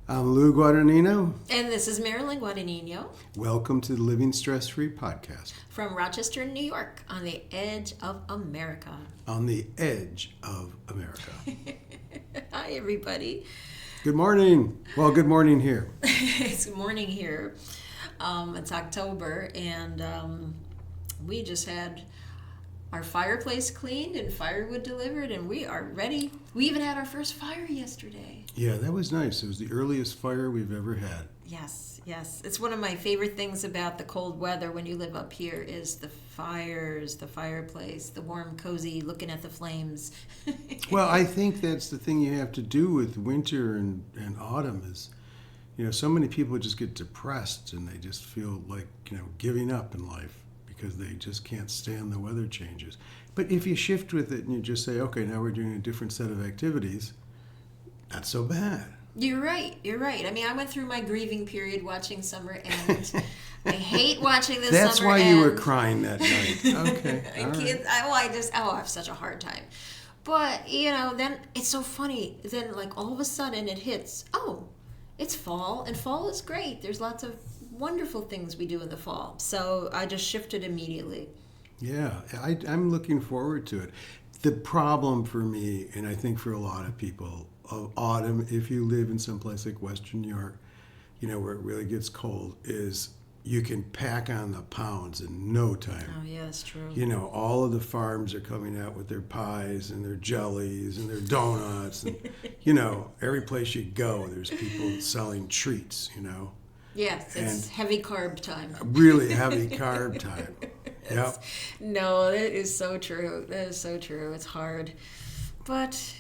I'm Lou Guadagnino. And this is Marilyn and Guadagnino. Welcome to the Living Stress-Free podcast. From Rochester, New York, on the edge of America. On the edge of America. Hi, everybody. Good morning. Well, good morning here. It's morning here. It's October, and we just had our fireplace cleaned and firewood delivered, and we are ready. We even had our first fire yesterday. Yeah, that was nice. It was the earliest fire we've ever had. Yes. It's one of my favorite things about the cold weather when you live up here is the fires, the fireplace, the warm, cozy, looking at the flames. Well, I think that's the thing you have to do with winter and autumn is, so many people just get depressed and they just feel like, giving up in life because they just can't stand the weather changes. But if you shift with it and you just say, okay, now we're doing a different set of activities, not so bad. You're right. I mean, I went through my grieving period watching summer end. I hate watching this That's summer why end. you were crying that night. Okay. I have such a hard time. But, then it's so funny. Then, all of a sudden it hits, it's fall, and fall is great. There's lots of wonderful things we do in the fall. So I just shifted immediately. Yeah, I'm looking forward to it. The problem for me, and I think for a lot of people, of autumn, if you live in some place like Western New York, where it really gets cold, is you can pack on the pounds in no time. Oh, yeah, that's true. All of the farms are coming out with their pies and their jellies and their donuts. And, every place you go, there's people selling treats, Yes, it's heavy carb time. Really heavy carb time. Yep. No, that is so true. It's hard. But,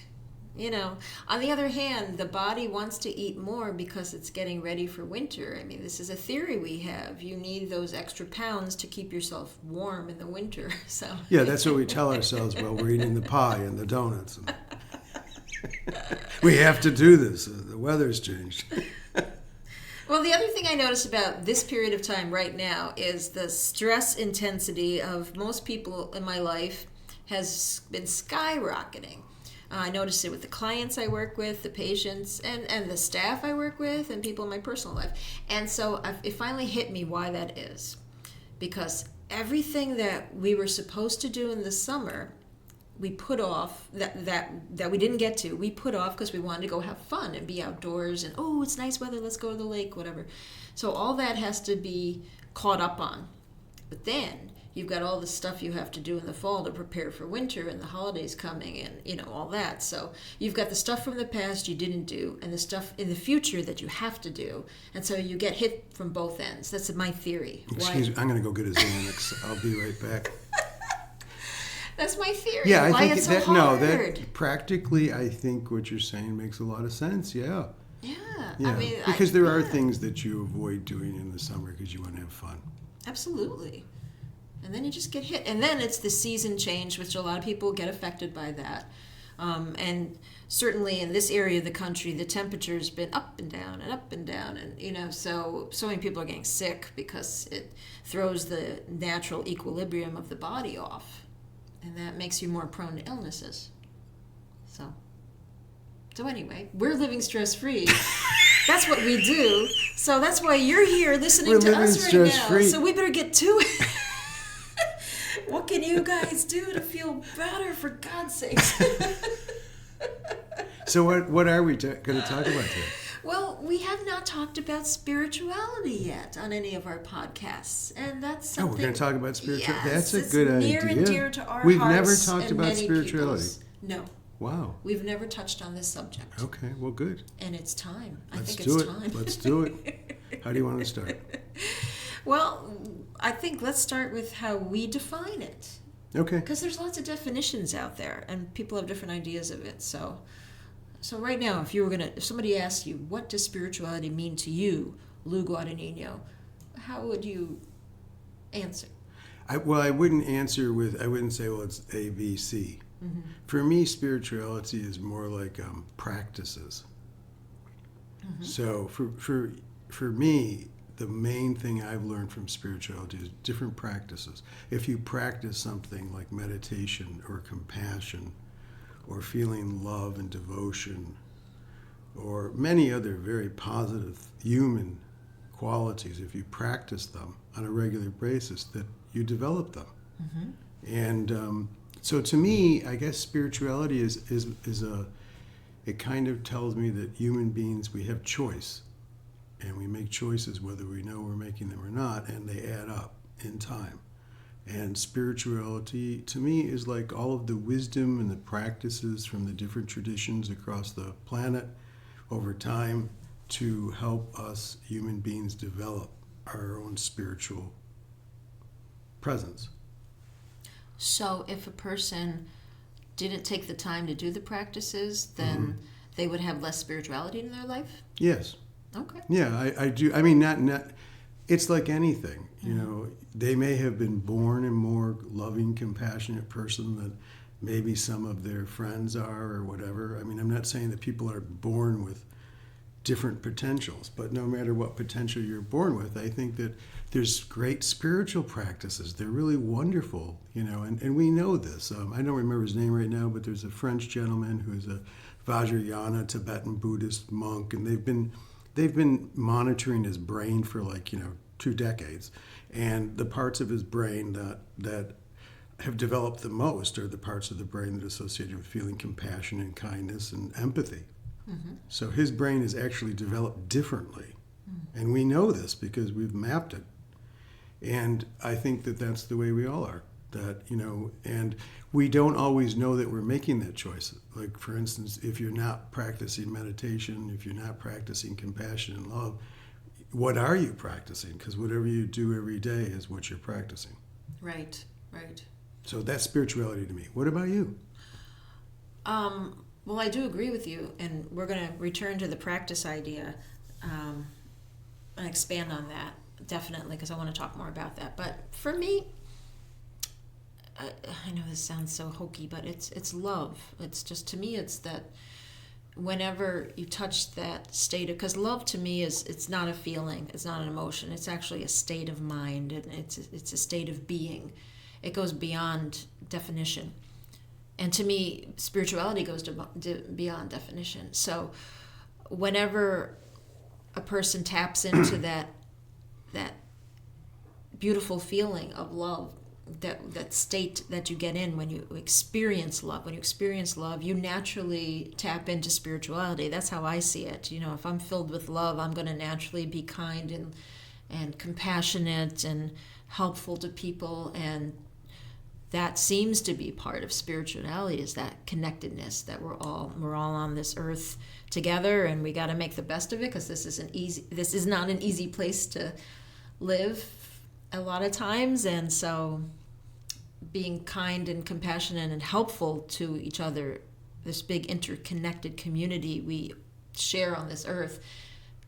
on the other hand, the body wants to eat more because it's getting ready for winter. I mean, this is a theory we have. You need those extra pounds to keep yourself warm in the winter. So yeah, that's what we tell ourselves while we're eating the pie and the donuts. We have to do this. The weather's changed. Well, the other thing I notice about this period of time right now is the stress intensity of most people in my life has been skyrocketing. I notice it with the clients I work with, the patients, and the staff I work with, and people in my personal life. And so it finally hit me why that is. Because everything that we were supposed to do in the summer, we put off, that we didn't get to, we put off because we wanted to go have fun and be outdoors and, it's nice weather, let's go to the lake, whatever. So all that has to be caught up on. But then you've got all the stuff you have to do in the fall to prepare for winter and the holidays coming and, all that. So you've got the stuff from the past you didn't do and the stuff in the future that you have to do. And so you get hit from both ends. That's my theory. Excuse me, I'm going to go get a Xanax. I'll be right back. That's my theory. Yeah, I think it's so hard. that practically, I think what you're saying makes a lot of sense. Yeah. Yeah. I mean, because there are things that you avoid doing in the summer because you want to have fun. Absolutely. And then you just get hit. And then it's the season change, which a lot of people get affected by that. And certainly in this area of the country, the temperature's been up and down and up and down. And, so many people are getting sick because it throws the natural equilibrium of the body off. And that makes you more prone to illnesses. So anyway, we're living stress-free. That's what we do. So that's why you're here listening to us right now. So we better get to it. What can you guys do to feel better, for God's sakes? So what are we going to talk about today? Well, we have not talked about spirituality yet on any of our podcasts, and that's something. We're going to talk about spirituality. Yes, that's a good idea. Near and dear to our We've hearts. Never talked about spirituality. No. Wow. We've never touched on this subject. Okay, well, good. And it's time. Let's do it. How do you want to start? Well, I think let's start with how we define it. Okay. Because there's lots of definitions out there, and people have different ideas of it. So right now, if somebody asked you, what does spirituality mean to you, Lou Guadagnino, how would you answer? I wouldn't say, well, it's A, B, C. Mm-hmm. For me, spirituality is more like practices. Mm-hmm. So for me, the main thing I've learned from spirituality is different practices. If you practice something like meditation or compassion or feeling love and devotion or many other very positive human qualities, if you practice them on a regular basis, that you develop them. And so to me, I guess spirituality is it kind of tells me that human beings, we have choice. And we make choices whether we know we're making them or not, and they add up in time. And spirituality, to me, is like all of the wisdom and the practices from the different traditions across the planet over time to help us human beings develop our own spiritual presence. So if a person didn't take the time to do the practices, then they would have less spirituality in their life? Yes. Okay. Yeah, I do. I mean, not. It's like anything, you know. They may have been born a more loving, compassionate person than maybe some of their friends are, or whatever. I mean, I'm not saying that people are born with different potentials, but no matter what potential you're born with, I think that there's great spiritual practices. They're really wonderful, you know, and we know this. I don't remember his name right now, but there's a French gentleman who's a Vajrayana Tibetan Buddhist monk, and they've been monitoring his brain for 2 decades, and the parts of his brain that have developed the most are the parts of the brain that are associated with feeling compassion and kindness and empathy. So his brain is actually developed differently, and we know this because we've mapped it. And I think that that's the way we all are. That, you know, and we don't always know that we're making that choice. Like, for instance, if you're not practicing meditation, if you're not practicing compassion and love, what are you practicing? Because whatever you do every day is what you're practicing. Right, right. So that's spirituality to me. What about you? Well, I do agree with you, and we're going to return to the practice idea and expand on that, definitely, because I want to talk more about that. But for me, I know this sounds so hokey, but it's love. It's just, to me, it's that whenever you touch that state of, because love to me it's not a feeling, it's not an emotion, it's actually a state of mind, and it's a state of being. It goes beyond definition. And to me, spirituality goes beyond definition. So whenever a person taps into that beautiful feeling of love, that state that you get in when you experience love. When you experience love, you naturally tap into spirituality. That's how I see it. You know, if I'm filled with love, I'm going to naturally be kind and compassionate and helpful to people. And that seems to be part of spirituality, is that connectedness, that we're all on this earth together, and we got to make the best of it, because this is not an easy place to live a lot of times. And so being kind and compassionate and helpful to each other, this big interconnected community we share on this earth,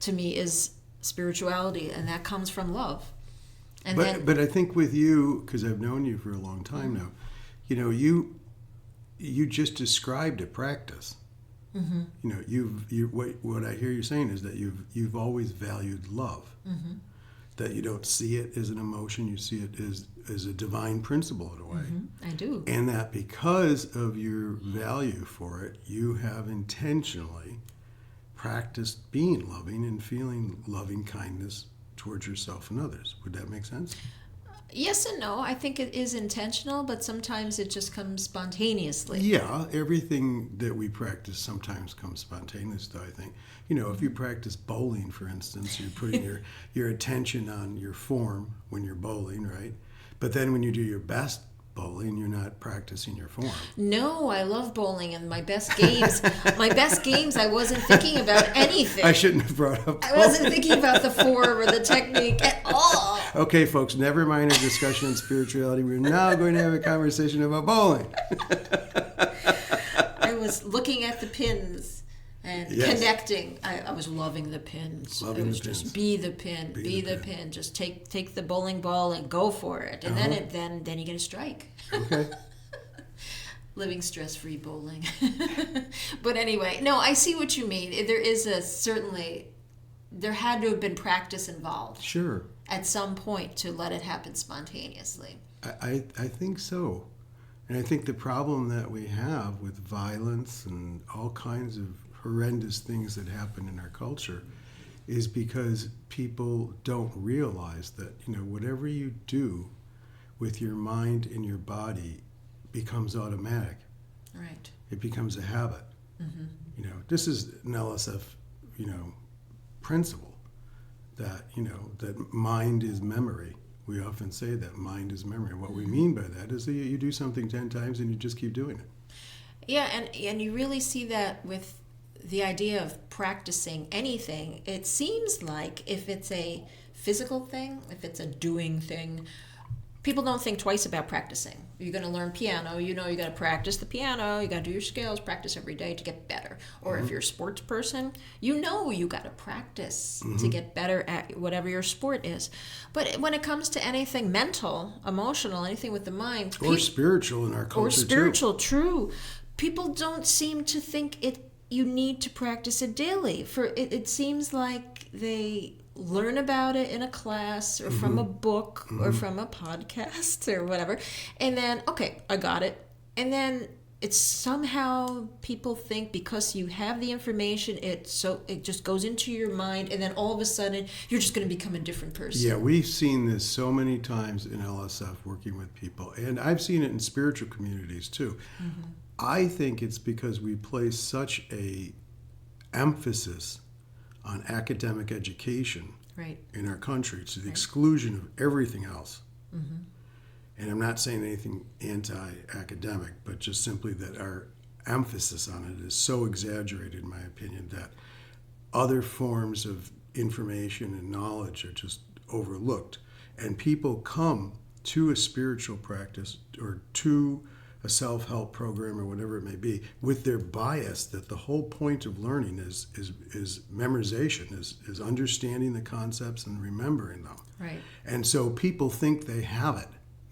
to me is spirituality, and that comes from love. And but I think with you, because I've known you for a long time now, you know, you just described a practice. You know, what I hear you saying is that you've always valued love. That you don't see it as an emotion, you see it as a divine principle in a way. I do. And that because of your value for it, you have intentionally practiced being loving and feeling loving kindness towards yourself and others. Would that make sense? Yes and no. I think it is intentional, but sometimes it just comes spontaneously. Yeah, everything that we practice sometimes comes spontaneously, I think. You know, if you practice bowling, for instance, you're putting your attention on your form when you're bowling, right? But then when you do your best bowling, you're not practicing your form. No, I love bowling, and my best games, I wasn't thinking about anything. I shouldn't have brought up bowling. I wasn't thinking about the form or the technique at all. Okay, folks, never mind our discussion on spirituality. We're now going to have a conversation about bowling. I was looking at the pins and connecting. I was loving the pins. Just be the pin, be the pin. Just take the bowling ball and go for it, and then you get a strike. Okay. Living stress-free bowling. But anyway, no, I see what you mean. There is there had to have been practice involved. Sure. At some point to let it happen spontaneously. I think so. And I think the problem that we have with violence and all kinds of horrendous things that happen in our culture is because people don't realize that, whatever you do with your mind and your body becomes automatic. Right. It becomes a habit. Mm-hmm. This is an LSF, principle that, that mind is memory. We often say that mind is memory. What we mean by that is that you do something 10 times and you just keep doing it. Yeah, and you really see that with the idea of practicing anything. It seems like if it's a physical thing, if it's a doing thing, people don't think twice about practicing. You're going to learn piano, you got to practice the piano, you got to do your scales, practice every day to get better. Or if you're a sports person, you got to practice to get better at whatever your sport is. But when it comes to anything mental, emotional, anything with the mind, or spiritual in our culture, or spiritual, true, people don't seem to think you need to practice it daily. It seems like they learn about it in a class or from a book or from a podcast or whatever, and then, okay, I got it. And then it's somehow people think because you have the information, it just goes into your mind, and then all of a sudden you're just going to become a different person. Yeah, we've seen this so many times in LSF working with people, and I've seen it in spiritual communities too. I think it's because we place such a emphasis on academic education in our country to the exclusion of everything else. And I'm not saying anything anti-academic, but just simply that our emphasis on it is so exaggerated, in my opinion, that other forms of information and knowledge are just overlooked. And people come to a spiritual practice or to a self-help program or whatever it may be with their bias that the whole point of learning is memorization, is understanding the concepts and remembering them. Right. And so people think they have it.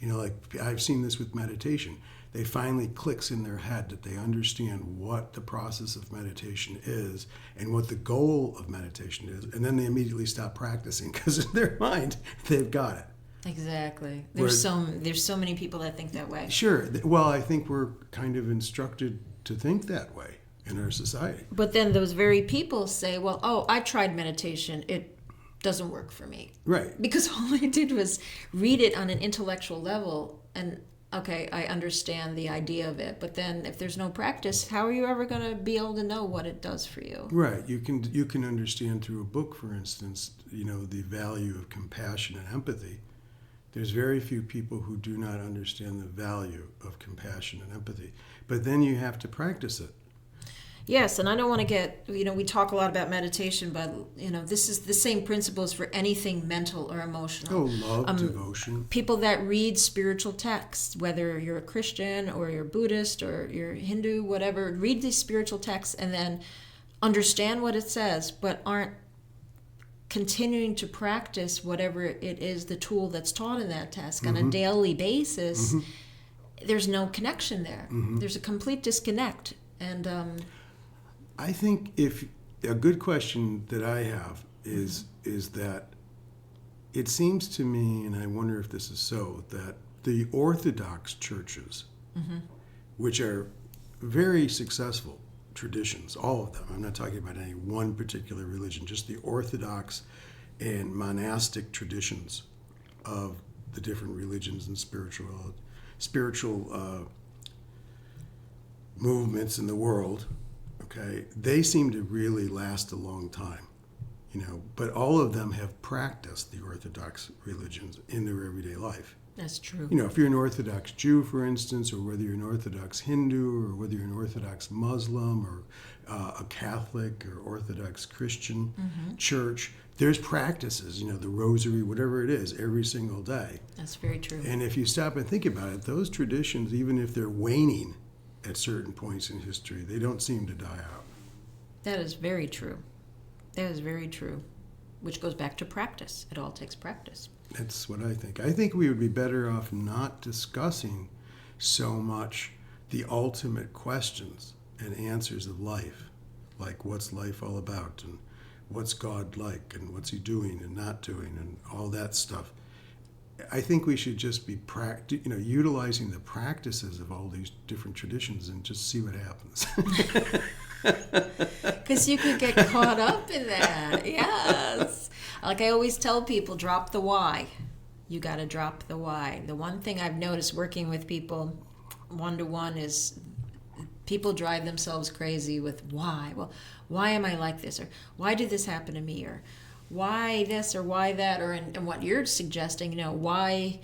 Like I've seen this with meditation. They finally clicks in their head that they understand what the process of meditation is and what the goal of meditation is, and then they immediately stop practicing because in their mind they've got it. Exactly. There's so many people that think that way. Sure. Well, I think we're kind of instructed to think that way in our society. But then those very people say, well, I tried meditation. It doesn't work for me. Right. Because all I did was read it on an intellectual level, and okay, I understand the idea of it, but then if there's no practice, how are you ever going to be able to know what it does for you? Right. You can understand through a book, for instance, the value of compassion and empathy. There's very few people who do not understand the value of compassion and empathy. But then you have to practice it. Yes, and I don't want to get, we talk a lot about meditation, but, this is the same principles for anything mental or emotional. Oh, love, devotion. People that read spiritual texts, whether you're a Christian or you're Buddhist or you're Hindu, whatever, read these spiritual texts and then understand what it says, but aren't continuing to practice whatever it is, the tool that's taught in that text on a daily basis, there's no connection there. There's a complete disconnect. And I think if a good question that I have is that it seems to me, and I wonder if this is so, that the Orthodox Churches, which are very successful traditions, all of them. I'm not talking about any one particular religion, just the Orthodox and monastic traditions of the different religions and spiritual movements in the world. Okay, they seem to really last a long time, but all of them have practiced the Orthodox religions in their everyday life. That's true. If you're an Orthodox Jew, for instance, or whether you're an Orthodox Hindu, or whether you're an Orthodox Muslim, or a Catholic or Orthodox Christian church, there's practices, the rosary, whatever it is, every single day. That's very true. And if you stop and think about it, those traditions, even if they're waning at certain points in history, they don't seem to die out. That is very true. That is very true. Which goes back to practice. It all takes practice. That's what I think. I think we would be better off not discussing so much the ultimate questions and answers of life, like what's life all about, and what's God like, and what's he doing and not doing, and all that stuff. I think we should just be utilizing the practices of all these different traditions and just see what happens. Because you could get caught up in that. Yes. Like I always tell people, drop the why. You got to drop the why. The one thing I've noticed working with people one-to-one is people drive themselves crazy with why. Well, why am I like this? Or why did this happen to me? Or why this or why that? Or and what you're suggesting, why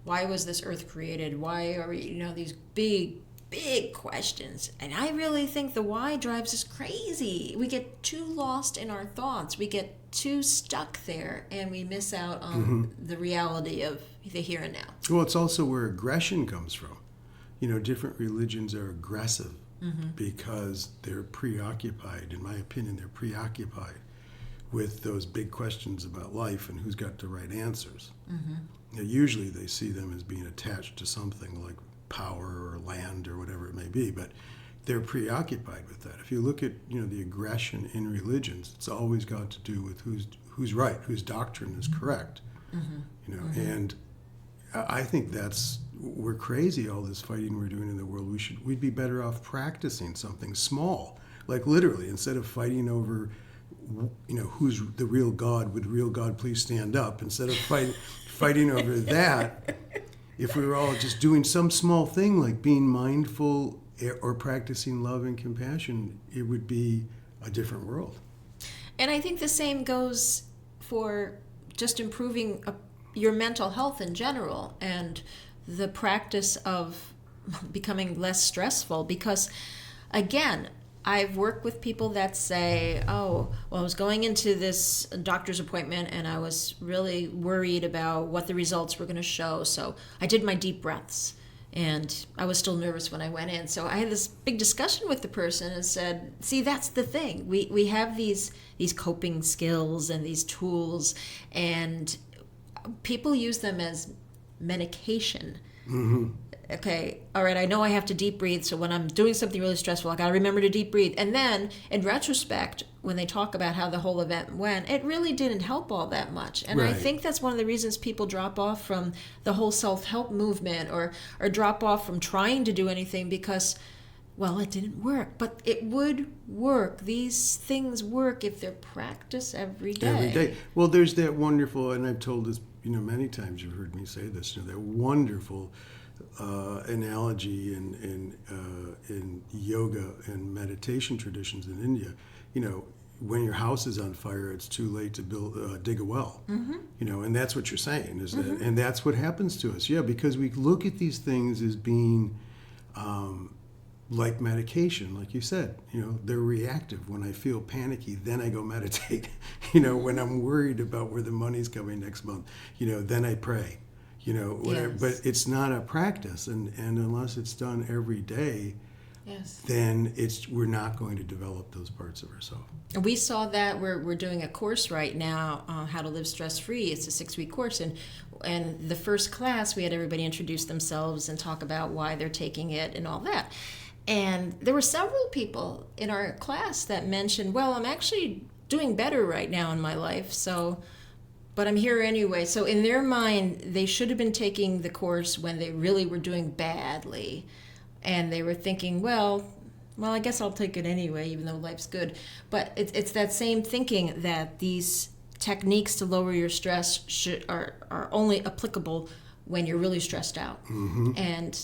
was this earth created? Why are we, these big questions. And I really think the why drives us crazy. We get too lost in our thoughts. We get too stuck there, and we miss out on the reality of the here and now. Well, it's also where aggression comes from. Different religions are aggressive because they're preoccupied. In my opinion, they're preoccupied with those big questions about life and who's got the right answers. Usually they see them as being attached to something like power or land or whatever it may be, but they're preoccupied with that. If you look at the aggression in religions, it's always got to do with who's right, whose doctrine is correct. And I think we're crazy, all this fighting we're doing in the world. We'd be better off practicing something small, like literally, instead of fighting over who's the real God, would real God please stand up, instead of fighting over that. If we were all just doing some small thing like being mindful or practicing love and compassion, it would be a different world. And I think the same goes for just improving your mental health in general and the practice of becoming less stressful. Because, again, I've worked with people that say, oh, well, I was going into this doctor's appointment and I was really worried about what the results were going to show. So I did my deep breaths and I was still nervous when I went in. So I had this big discussion with the person and said, see, that's the thing. We have these coping skills and these tools, and people use them as medication. Okay, all right, I know I have to deep breathe, so when I'm doing something really stressful, I got to remember to deep breathe. And then, in retrospect, when they talk about how the whole event went, it really didn't help all that much. And I think that's one of the reasons people drop off from the whole self-help movement or drop off from trying to do anything because, well, it didn't work. But it would work. These things work if they're practiced every day. Every day. Well, there's that wonderful, and I've told this, many times you've heard me say this, that wonderful analogy in yoga and meditation traditions in India. When your house is on fire, it's too late to dig a well. And that's what you're saying, is that, and that's what happens to us. Yeah, because we look at these things as being like medication, like you said. They're reactive. When I feel panicky, then I go meditate. When I'm worried about where the money's coming next month, then I pray. Whatever. Yes. But it's not a practice, and unless it's done every day, then we're not going to develop those parts of ourselves. We saw that we're doing a course right now on how to live stress-free. It's a 6-week course, and the first class we had everybody introduce themselves and talk about why they're taking it and all that. And there were several people in our class that mentioned, well, I'm actually doing better right now in my life, but I'm here anyway. So in their mind, they should have been taking the course when they really were doing badly. And they were thinking, well, I guess I'll take it anyway, even though life's good. But it's that same thinking that these techniques to lower your stress are only applicable when you're really stressed out. And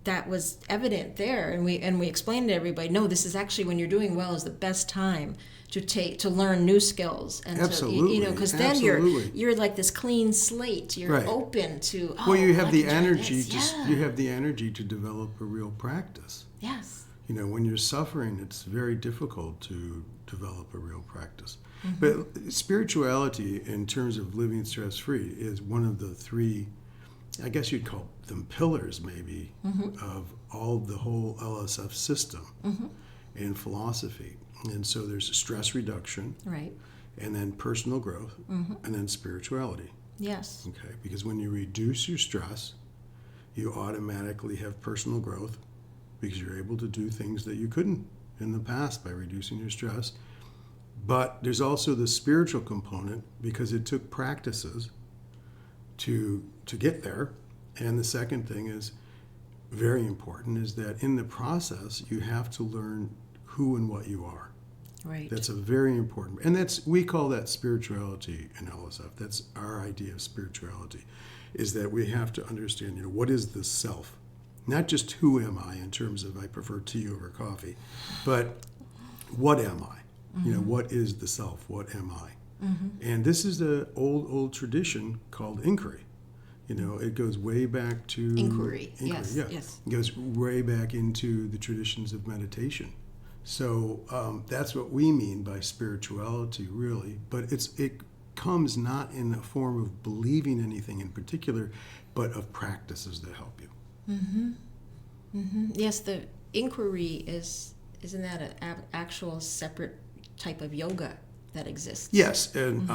that was evident there. And we explained to everybody, no, this is actually when you're doing well is the best time to learn new skills, and absolutely, because then you're like this clean slate. You're open to. Well, you have the energy. You have the energy to develop a real practice. Yes. When you're suffering, it's very difficult to develop a real practice. But spirituality, in terms of living stress-free, is one of the 3, I guess you'd call them pillars, maybe, of the whole LSF system and philosophy. And so there's stress reduction, right, and then personal growth, and then spirituality. Yes. Okay, because when you reduce your stress, you automatically have personal growth because you're able to do things that you couldn't in the past by reducing your stress. But there's also the spiritual component because it took practices to get there. And the second thing is very important, is that in the process you have to learn who and what you are. Right. That's a very important, and we call that spirituality in LSF. That's our idea of spirituality, is that we have to understand, what is the self? Not just who am I in terms of I prefer tea over coffee, but what am I? What is the self? What am I? And this is the old tradition called inquiry. It goes way back to inquiry. Yes. Yeah. Yes. It goes way back into the traditions of meditation. So that's what we mean by spirituality, really. But it comes not in the form of believing anything in particular, but of practices that help you. Yes, the inquiry isn't that an actual separate type of yoga that exists? Yes, and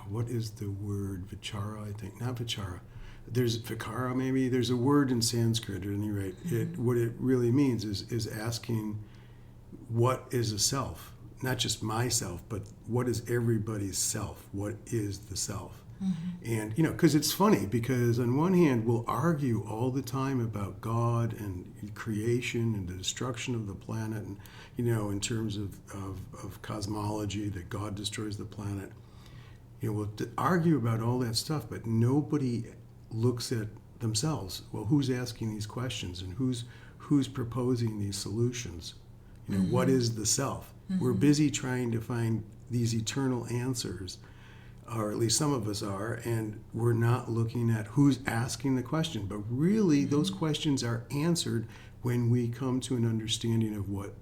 what is the word? Vichara, I think. Not vichara. There's vikara, maybe. There's a word in Sanskrit, at any rate. What it really means is asking, what is a self? Not just myself, but what is everybody's self? What is the self? And, because it's funny, because on one hand, we'll argue all the time about God and creation and the destruction of the planet, and, in terms of cosmology, that God destroys the planet. We'll argue about all that stuff, but nobody looks at themselves. Well, who's asking these questions, and who's proposing these solutions? What is the self? We're busy trying to find these eternal answers, or at least some of us are, and we're not looking at who's asking the question. But really, those questions are answered when we come to an understanding of what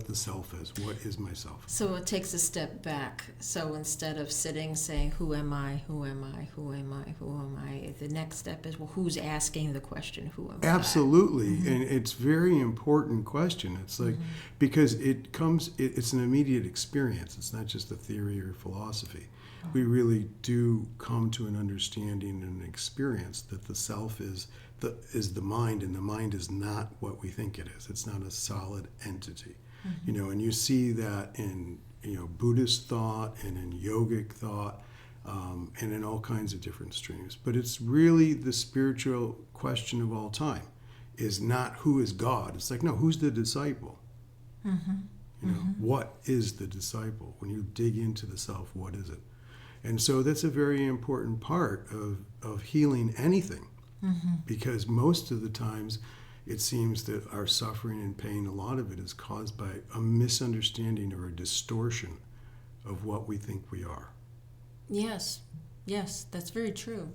the self is. What is myself? So it takes a step back. So instead of sitting saying, who am I, who am I, who am I, who am I, the next step is, well, who's asking the question, who am I? Absolutely. And it's a very important question. It's like, because it's an immediate experience. It's not just a theory or philosophy. We really do come to an understanding and an experience that the self is the mind, and the mind is not what we think it is. It's not a solid entity. And you see that in Buddhist thought and in yogic thought, and in all kinds of different streams. But it's really the spiritual question of all time, is not who is God. It's like, no, who's the disciple? What is the disciple? When you dig into the self, what is it? And so that's a very important part of healing anything, because most of the times it seems that our suffering and pain, a lot of it is caused by a misunderstanding or a distortion of what we think we are. Yes, that's very true.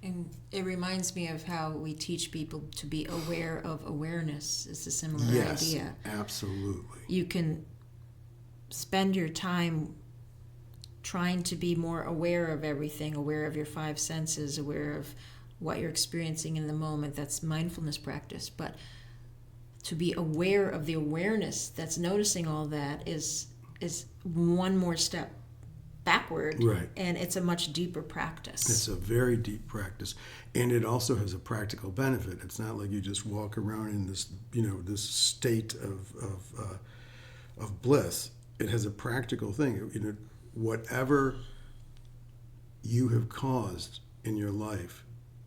And it reminds me of how we teach people to be aware of awareness. It's a similar idea. Yes, absolutely. You can spend your time trying to be more aware of everything, aware of your five senses, aware of what you're experiencing in the moment. That's mindfulness practice. But to be aware of the awareness that's noticing all that is one more step backward. Right. And it's a much deeper practice. It's a very deep practice. And it also has a practical benefit. It's not like you just walk around in this, this state of bliss. It has a practical thing. Whatever you have caused in your life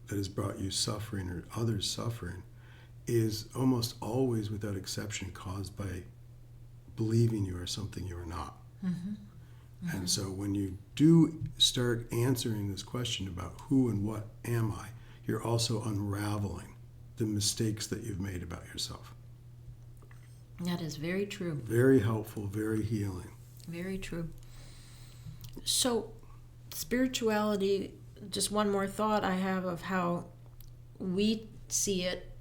that has brought you suffering or others suffering is almost always, without exception, caused by believing you are something you are not. And so when you do start answering this question about who and what am I, you're also unraveling the mistakes that you've made about yourself. That is very true. Very helpful, very healing. Very true. So spirituality, just one more thought I have of how we see it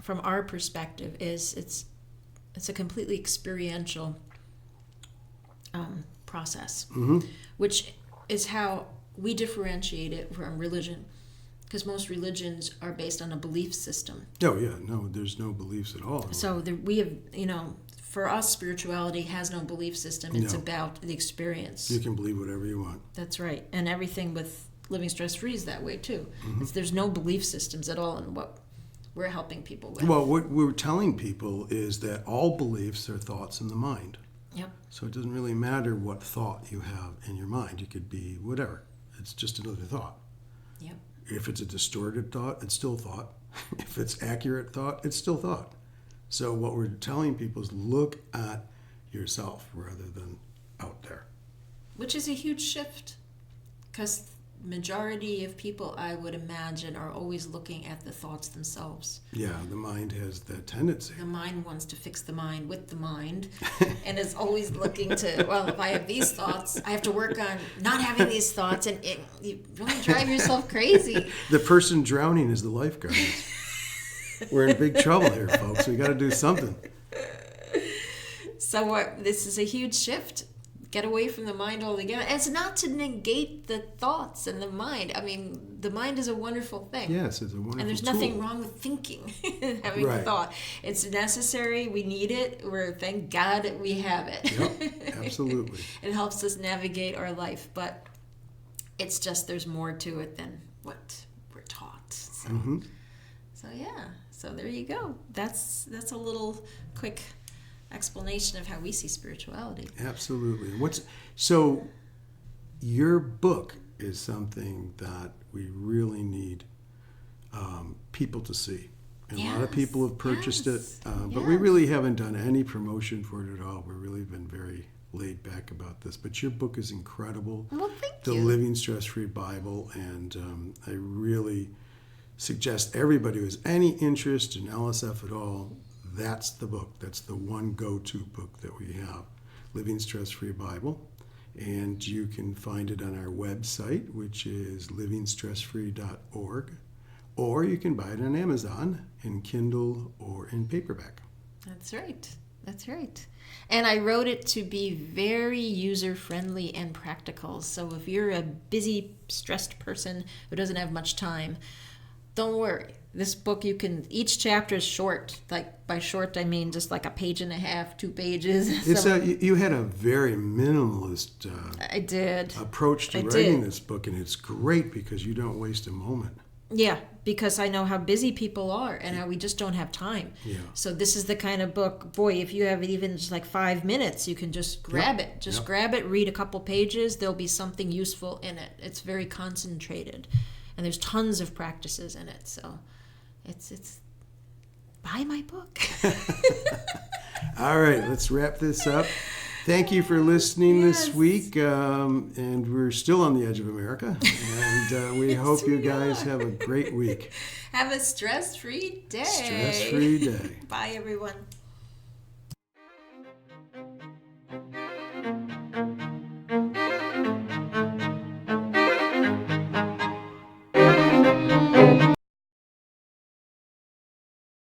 from our perspective, is it's a completely experiential process, which is how we differentiate it from religion, because most religions are based on a belief system. Oh yeah, no, there's no beliefs at all. So we have, for us, spirituality has no belief system. It's about the experience. You can believe whatever you want. That's right. And everything with living stress-free is that way too. There's no belief systems at all in what we're helping people with. Well, what we're telling people is that all beliefs are thoughts in the mind. Yep. So it doesn't really matter what thought you have in your mind. You could be whatever. It's just another thought. Yep. If it's a distorted thought, it's still thought. If it's accurate thought, it's still thought. So what we're telling people is look at yourself rather than out there. Which is a huge shift, because majority of people, I would imagine, are always looking at the thoughts themselves. Yeah, the mind has that tendency. The mind wants to fix the mind with the mind, and is always looking to, well, if I have these thoughts, I have to work on not having these thoughts, and you really drive yourself crazy. The person drowning is the lifeguard. We're in big trouble here, folks. We got to do something. So this is a huge shift. Get away from the mind altogether. And it's not to negate the thoughts and the mind. I mean, the mind is a wonderful thing. Yes, it's a wonderful And there's tool. nothing wrong with thinking, having a thought. It's necessary. We need it. Thank God we have it. Yep, absolutely. It helps us navigate our life. But it's just there's more to it than what we're taught. So, so yeah. So there you go. That's a little quick explanation of how we see spirituality. Absolutely. So your book is something that we really need people to see. And a lot of people have purchased it, but we really haven't done any promotion for it at all. We've really been very laid back about this. But your book is incredible. Well, thank you. The Living Stress-Free Bible, and I really suggest everybody who has any interest in LSF at all, that's the book. That's the one go-to book that we have, Living Stress-Free Bible. And you can find it on our website, which is livingstressfree.org. Or you can buy it on Amazon in Kindle or in paperback. That's right. That's right. And I wrote it to be very user-friendly and practical. So if you're a busy, stressed person who doesn't have much time, don't worry. This book, each chapter is short. Like, by short, I mean just like a page and a half, 2 pages. You had a very minimalist I did. approach to writing this book, and it's great because you don't waste a moment. Yeah, because I know how busy people are and how we just don't have time. Yeah. So this is the kind of book, boy, if you have even just like 5 minutes, you can just grab it. Just grab it, read a couple pages. There'll be something useful in it. It's very concentrated. And there's tons of practices in it. So it's buy my book. All right, let's wrap this up. Thank you for listening this week. And we're still on the edge of America. And we hope you guys have a great week. Have a stress-free day. Stress-free day. Bye, everyone.